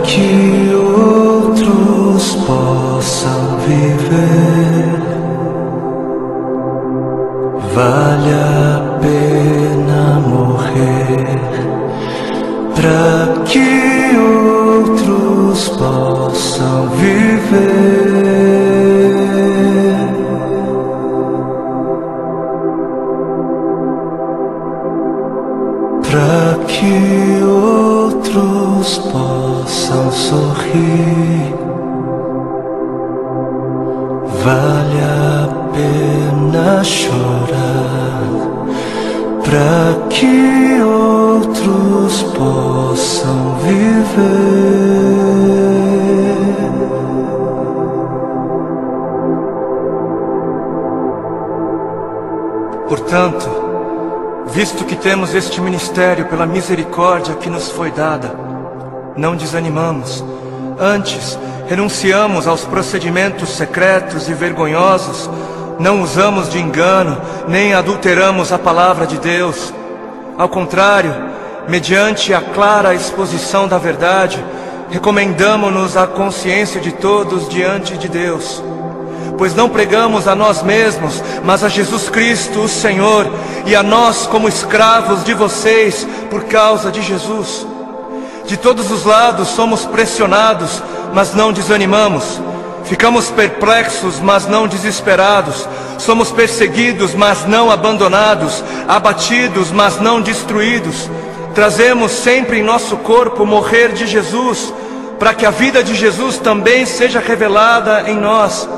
que outros possam viver. Vale a pena morrer para que outros possam viver. Para que outros possam sorrir. Vale a pena chorar para que outros possam viver. Portanto, visto que temos este ministério pela misericórdia que nos foi dada, não desanimamos. Antes, renunciamos aos procedimentos secretos e vergonhosos, não usamos de engano, nem adulteramos a palavra de Deus. Ao contrário, mediante a clara exposição da verdade, recomendamo-nos à consciência de todos diante de Deus. Pois não pregamos a nós mesmos, mas a Jesus Cristo, o Senhor, e a nós como escravos de vocês por causa de Jesus. De todos os lados somos pressionados, mas não desanimamos. Ficamos perplexos, mas não desesperados. Somos perseguidos, mas não abandonados. Abatidos, mas não destruídos. Trazemos sempre em nosso corpo o morrer de Jesus, para que a vida de Jesus também seja revelada em nós.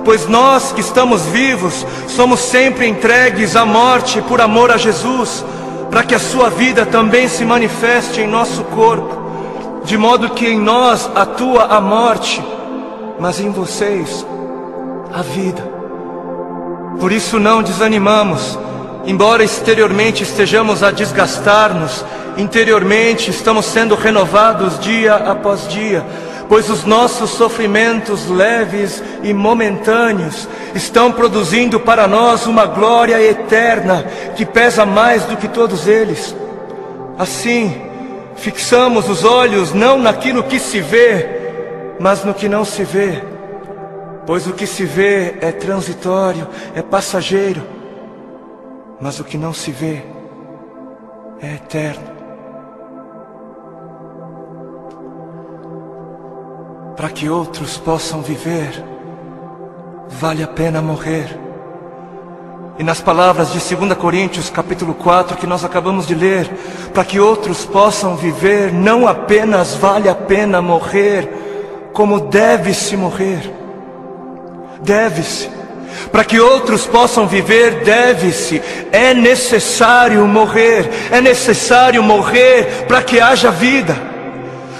Pois nós que estamos vivos, somos sempre entregues à morte por amor a Jesus, para que a sua vida também se manifeste em nosso corpo, de modo que em nós atua a morte, mas em vocês a vida. Por isso não desanimamos, embora exteriormente estejamos a desgastar-nos, interiormente estamos sendo renovados dia após dia, pois os nossos sofrimentos leves e momentâneos estão produzindo para nós uma glória eterna que pesa mais do que todos eles. Assim, fixamos os olhos não naquilo que se vê, mas no que não se vê, pois o que se vê é transitório, é passageiro, mas o que não se vê é eterno. Para que outros possam viver, vale a pena morrer. E nas palavras de 2 Coríntios capítulo 4 que nós acabamos de ler, para que outros possam viver, não apenas vale a pena morrer, como deve-se morrer. Deve-se. Para que outros possam viver, deve-se. É necessário morrer. É necessário morrer para que haja vida.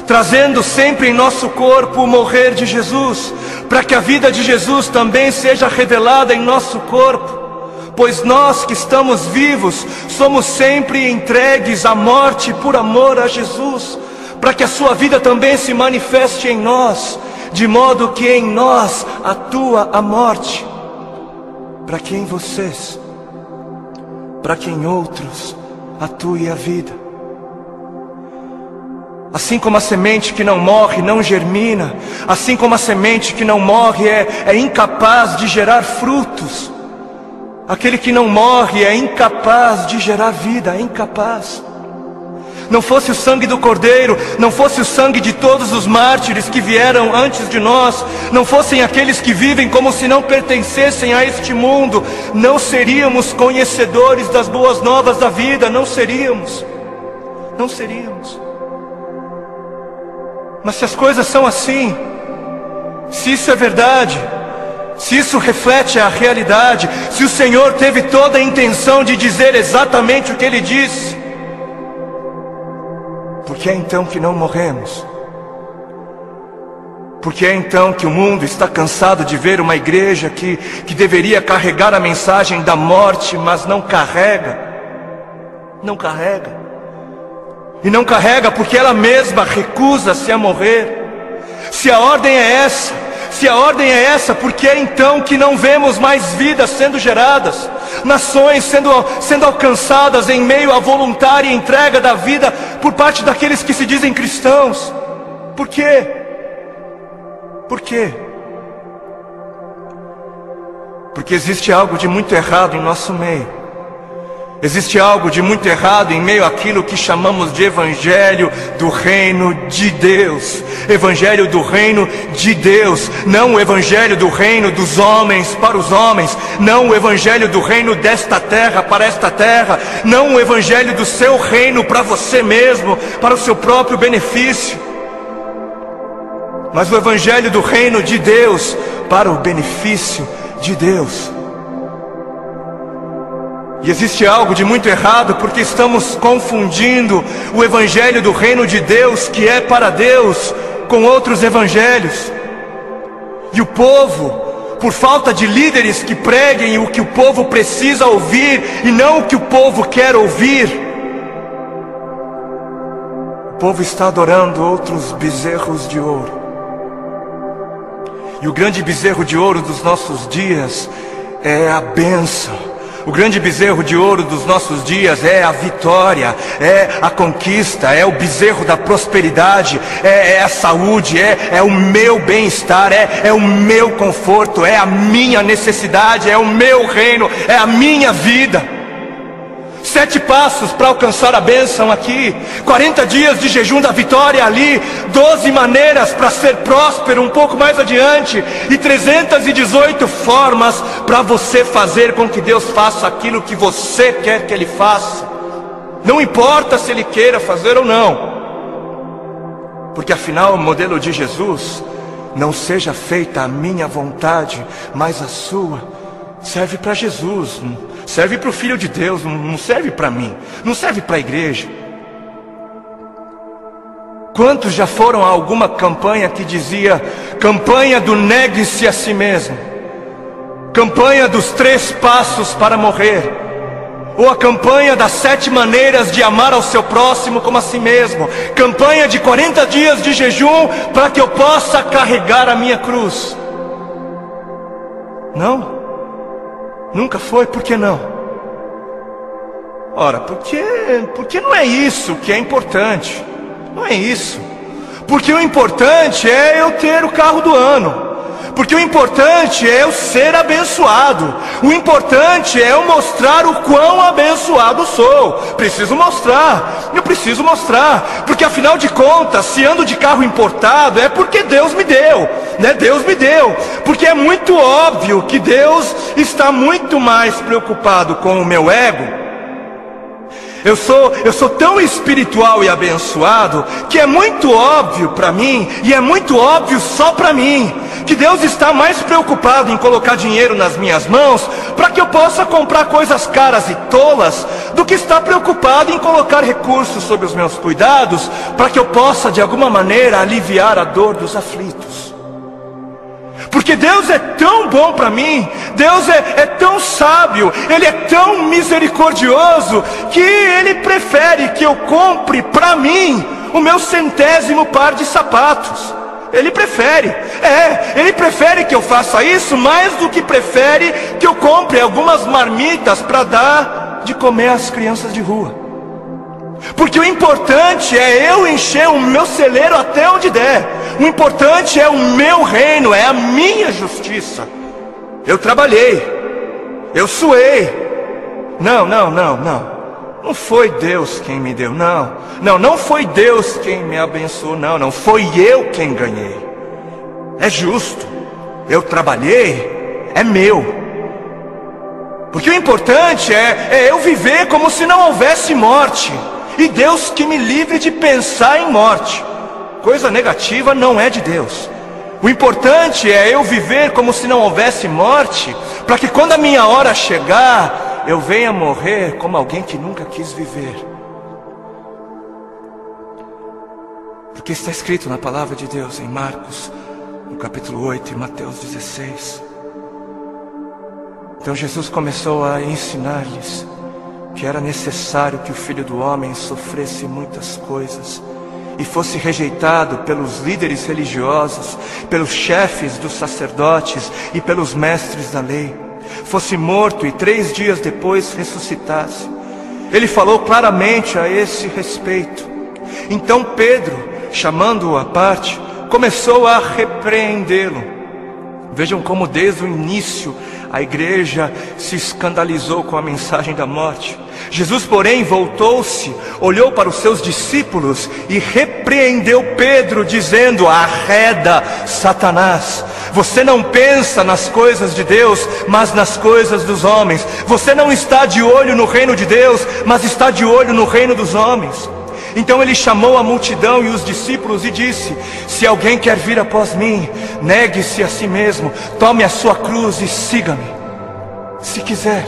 Trazendo sempre em nosso corpo o morrer de Jesus, para que a vida de Jesus também seja revelada em nosso corpo. Pois nós que estamos vivos, somos sempre entregues à morte por amor a Jesus, para que a sua vida também se manifeste em nós, de modo que em nós atua a morte, para que em vocês, para que em outros atue a vida. Assim como a semente que não morre não germina, assim como a semente que não morre é incapaz de gerar frutos, aquele que não morre é incapaz de gerar vida, é incapaz. Não fosse o sangue do Cordeiro, não fosse o sangue de todos os mártires que vieram antes de nós, não fossem aqueles que vivem como se não pertencessem a este mundo, não seríamos conhecedores das boas novas da vida, não seríamos. Mas se as coisas são assim, se isso é verdade, se isso reflete a realidade, se o Senhor teve toda a intenção de dizer exatamente o que Ele disse, por que é então que não morremos? Por que é então que o mundo está cansado de ver uma igreja que deveria carregar a mensagem da morte, mas não carrega? Não carrega. E não carrega porque ela mesma recusa-se a morrer. Se a ordem é essa, por que é então que não vemos mais vidas sendo geradas? Nações sendo alcançadas em meio à voluntária entrega da vida por parte daqueles que se dizem cristãos? Por quê? Por quê? Porque existe algo de muito errado em nosso meio. Existe algo de muito errado em meio àquilo que chamamos de Evangelho do Reino de Deus. Evangelho do Reino de Deus. Não o Evangelho do Reino dos homens para os homens. Não o Evangelho do Reino desta terra para esta terra. Não o Evangelho do seu reino para você mesmo, para o seu próprio benefício. Mas o Evangelho do Reino de Deus para o benefício de Deus. E existe algo de muito errado porque estamos confundindo o Evangelho do Reino de Deus, que é para Deus, com outros evangelhos. E o povo, por falta de líderes que preguem o que o povo precisa ouvir e não o que o povo quer ouvir, o povo está adorando outros bezerros de ouro. E o grande bezerro de ouro dos nossos dias é a bênção. O grande bezerro de ouro dos nossos dias é a vitória, é a conquista, é o bezerro da prosperidade, é a saúde, é o meu bem-estar, é o meu conforto, é a minha necessidade, é o meu reino, é a minha vida. 7 passos para alcançar a bênção aqui, 40 dias de jejum da vitória ali, 12 maneiras para ser próspero um pouco mais adiante, e 318 formas para você fazer com que Deus faça aquilo que você quer que Ele faça. Não importa se Ele queira fazer ou não, porque afinal o modelo de Jesus, não seja feita a minha vontade, mas a sua, serve para Jesus, serve para o Filho de Deus, não serve para mim, não serve para a igreja. Quantos já foram a alguma campanha que dizia: campanha do negue-se a si mesmo, campanha dos 3 passos para morrer, ou a campanha das 7 maneiras de amar ao seu próximo como a si mesmo, campanha de 40 dias de jejum para que eu possa carregar a minha cruz? Não? Nunca foi? Por que não? Ora, porque não é isso que é importante. Não é isso. Porque o importante é eu ter o carro do ano. Porque o importante é eu ser abençoado. O importante é eu mostrar o quão abençoado sou. Preciso mostrar. Eu preciso mostrar. Porque afinal de contas, se ando de carro importado, é porque Deus me deu, né? Deus me deu. Porque é muito óbvio que Deus está muito mais preocupado com o meu ego. Eu sou tão espiritual e abençoado que é muito óbvio para mim, e é muito óbvio só para mim, que Deus está mais preocupado em colocar dinheiro nas minhas mãos para que eu possa comprar coisas caras e tolas, do que está preocupado em colocar recursos sob os meus cuidados para que eu possa de alguma maneira aliviar a dor dos aflitos. Porque Deus é tão bom para mim, Deus é tão sábio, Ele é tão misericordioso, que Ele prefere que eu compre para mim o meu 100º par de sapatos. Ele prefere, Ele prefere que eu faça isso mais do que prefere que eu compre algumas marmitas para dar de comer às crianças de rua. Porque o importante é eu encher o meu celeiro até onde der. O importante é o meu reino, é a minha justiça. Eu trabalhei, eu suei. Não foi Deus quem me deu, não foi Deus quem me abençoou, não foi eu quem ganhei. É justo, eu trabalhei, é meu. Porque o importante é eu viver como se não houvesse morte. E Deus que me livre de pensar em morte. Coisa negativa não é de Deus. O importante é eu viver como se não houvesse morte, para que quando a minha hora chegar, eu venha morrer como alguém que nunca quis viver. Porque está escrito na palavra de Deus em Marcos, no capítulo 8 e Mateus 16. Então Jesus começou a ensinar-lhes que era necessário que o Filho do Homem sofresse muitas coisas e fosse rejeitado pelos líderes religiosos, pelos chefes dos sacerdotes e pelos mestres da lei, fosse morto e 3 dias depois ressuscitasse. Ele falou claramente a esse respeito. Então Pedro, chamando-o à parte, começou a repreendê-lo. Vejam como desde o início a igreja se escandalizou com a mensagem da morte. Jesus, porém, voltou-se, olhou para os seus discípulos e repreendeu Pedro, dizendo: arreda, Satanás, você não pensa nas coisas de Deus, mas nas coisas dos homens. Você não está de olho no reino de Deus, mas está de olho no reino dos homens. Então ele chamou a multidão e os discípulos e disse: se alguém quer vir após mim, negue-se a si mesmo, tome a sua cruz e siga-me. Se quiser,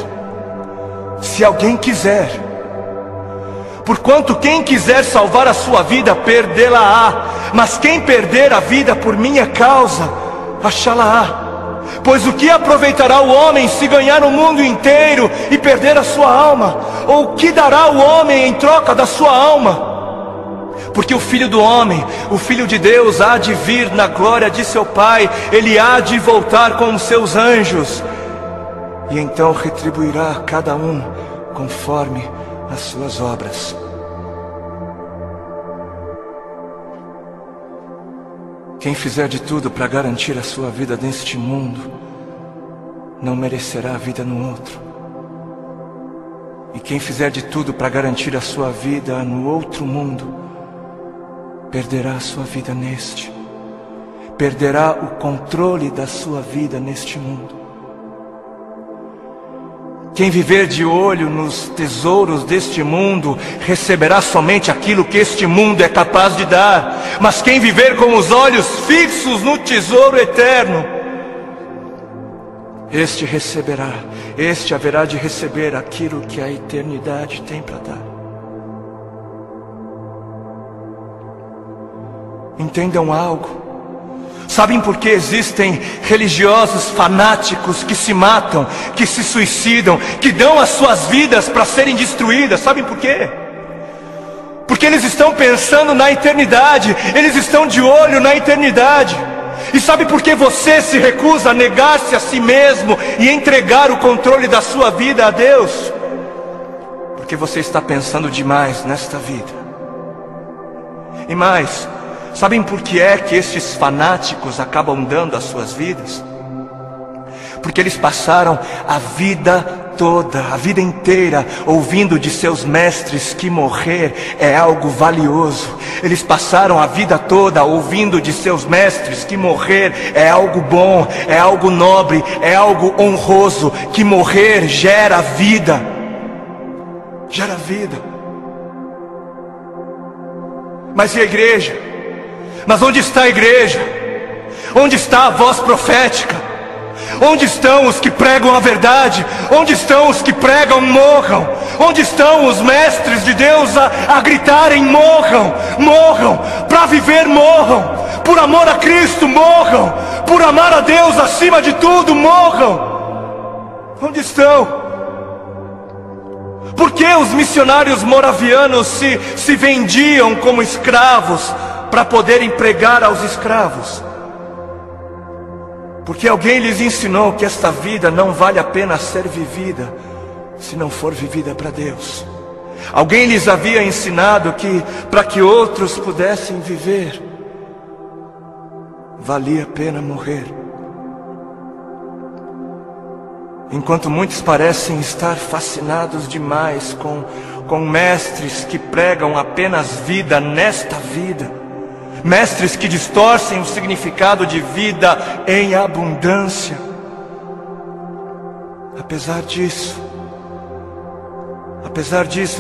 se alguém quiser. Porquanto quem quiser salvar a sua vida, perdê-la-á. Mas quem perder a vida por minha causa, achá-la-á. Pois o que aproveitará o homem se ganhar o mundo inteiro e perder a sua alma? Ou o que dará o homem em troca da sua alma? Porque o Filho do Homem, o Filho de Deus, há de vir na glória de seu Pai. Ele há de voltar com os seus anjos, e então retribuirá a cada um conforme as suas obras. Quem fizer de tudo para garantir a sua vida neste mundo, não merecerá a vida no outro. E quem fizer de tudo para garantir a sua vida no outro mundo, perderá a sua vida neste. Perderá o controle da sua vida neste mundo. Quem viver de olho nos tesouros deste mundo, receberá somente aquilo que este mundo é capaz de dar. Mas quem viver com os olhos fixos no tesouro eterno, este receberá, este haverá de receber aquilo que a eternidade tem para dar. Entendam algo. Sabem por que existem religiosos fanáticos que se matam, que se suicidam, que dão as suas vidas para serem destruídas? Sabem por quê? Porque eles estão pensando na eternidade, eles estão de olho na eternidade. E sabe por que você se recusa a negar-se a si mesmo e entregar o controle da sua vida a Deus? Porque você está pensando demais nesta vida. E mais, sabem por que é que estes fanáticos acabam dando as suas vidas? Porque eles passaram a vida toda, a vida inteira, ouvindo de seus mestres que morrer é algo valioso. Eles passaram a vida toda ouvindo de seus mestres que morrer é algo bom, é algo nobre, é algo honroso, que morrer gera vida. Gera vida. Mas e a igreja? Mas onde está a igreja? Onde está a voz profética? Onde estão os que pregam a verdade? Onde estão os que pregam morram? Onde estão os mestres de Deus a gritarem morram? Morram, para viver morram, por amor a Cristo morram, por amar a Deus acima de tudo morram. Onde estão? Por que os missionários moravianos se vendiam como escravos para poderem pregar aos escravos? Porque alguém lhes ensinou que esta vida não vale a pena ser vivida se não for vivida para Deus. Alguém lhes havia ensinado que para que outros pudessem viver, valia a pena morrer. Enquanto muitos parecem estar fascinados demais com mestres que pregam apenas vida nesta vida, mestres que distorcem o significado de vida em abundância. Apesar disso,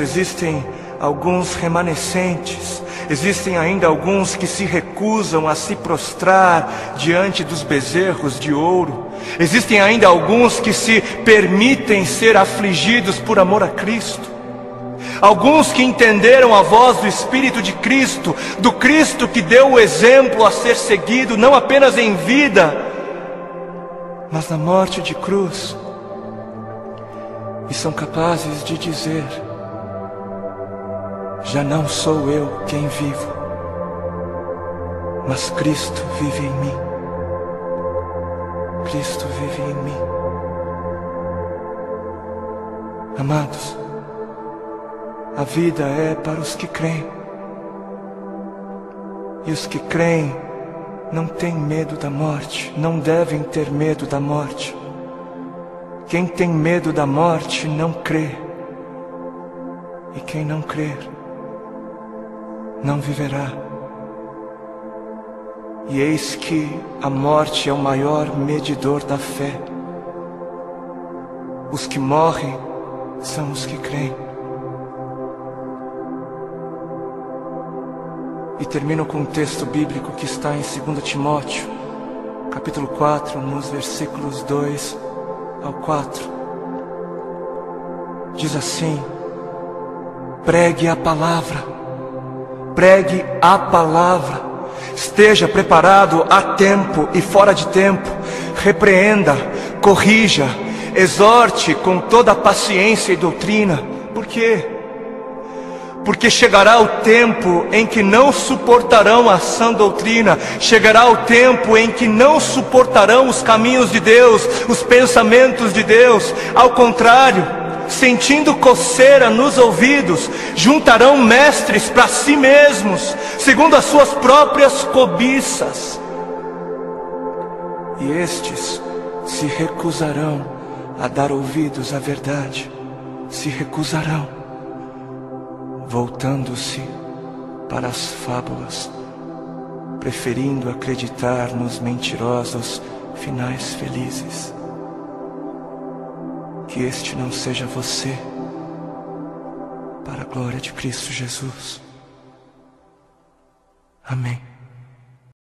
existem alguns remanescentes, existem ainda alguns que se recusam a se prostrar diante dos bezerros de ouro, existem ainda alguns que se permitem ser afligidos por amor a Cristo. Alguns que entenderam a voz do Espírito de Cristo, do Cristo que deu o exemplo a ser seguido, não apenas em vida, mas na morte de cruz, e são capazes de dizer: já não sou eu quem vivo, mas Cristo vive em mim. Cristo vive em mim. Amados, a vida é para os que creem. E os que creem não têm medo da morte, não devem ter medo da morte. Quem tem medo da morte não crê. E quem não crer, não viverá. E eis que a morte é o maior medidor da fé. Os que morrem são os que creem. E termino com um texto bíblico que está em 2 Timóteo, capítulo 4, nos versículos 2 ao 4. Diz assim: pregue a palavra, pregue a palavra, esteja preparado a tempo e fora de tempo, repreenda, corrija, exorte com toda a paciência e doutrina. Por quê? Porque chegará o tempo em que não suportarão a sã doutrina, chegará o tempo em que não suportarão os caminhos de Deus, os pensamentos de Deus. Ao contrário, sentindo coceira nos ouvidos, juntarão mestres para si mesmos, segundo as suas próprias cobiças. E estes se recusarão a dar ouvidos à verdade, se recusarão, voltando-se para as fábulas, preferindo acreditar nos mentirosos finais felizes. Que este não seja você, para a glória de Cristo Jesus. Amém.